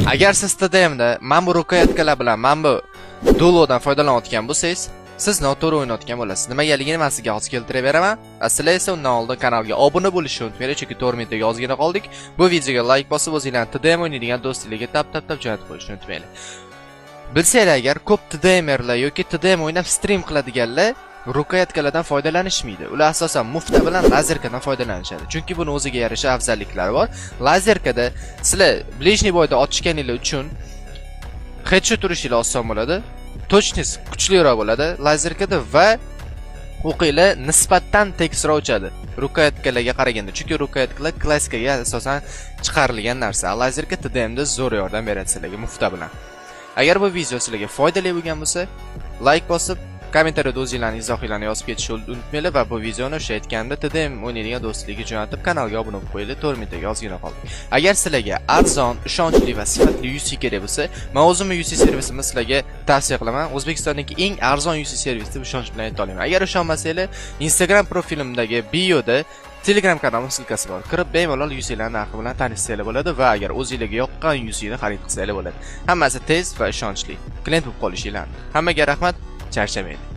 Agar siz TDMda mana bu rukoyatkalar bilan mana bu dulodan foydalanayotgan bo'lsangiz, siz noto'g'ri o'ynayotgan bo'lasiz. Nimaligini men sizga hozir keltirib beraman. Sizlar esa undan oldin kanalga obuna bo'lishni unutmanglar, chunki tormentga ozgina qoldik. Bu videoga like bosib, o'zingizlarning TDM o'ynaydigan do'stlarga tap jo'natib qo'yishni unutmanglar. Bilsanglar agar ko'p TDMerlar yoki TDM o'ynab stream qiladiganlar rukoyatkalardan foydalanishmaydi. Ular asosan mufta bilan lazerkadan foydalanishadi. Chunki buni o'ziga yarasha afzalliklari bor. Lazerkada sizlar blижний boyda otishganingiz uchun headshot urishingiz oson bo'ladi. Точность kuchliroq bo'ladi lazerkada va o'qinglar nisbatan tekisroq uchadi rukoyatkalarga qaraganda. Chunki rukoyatkalar klassikaga asosan chiqarilgan narsa. Lazerka TDMda zo'r yordam beradi sizlarga mufta bilan. Agar bu video sizlarga foydali bo'lgan bo'lsa, like bosib, kommentariyada o'zingizlarning izohinglarni yozib ketishni unutmanglar va bu videoni o'sha aytganda TDM o'ynaydigan do'stlarga jo'natib kanalga obuna bo'lib qo'yinglar. Tormentga ozgina qoldi. Agar sizlarga arzon, ishonchli va sifatli UC kerak bo'lsa, men o'zimning UC servisimni sizlarga tavsiya qilaman. O'zbekistondagi eng arzon UC servis deb ishonch bilan ayta olaman. Agar ishonmasanglar, Instagram profilimdagi bioda Telegram kanalim silkasi bor. Kirib bemalol UC'lar narxi bilan tanishsanglar bo'ladi va agar o'zingizga yoqqan UC'ni xarid qilsanglar bo'ladi. Hammasi tez va ishonchli. Klient bo'lib qolishinglar. Hammaga rahmat, charchamaydi.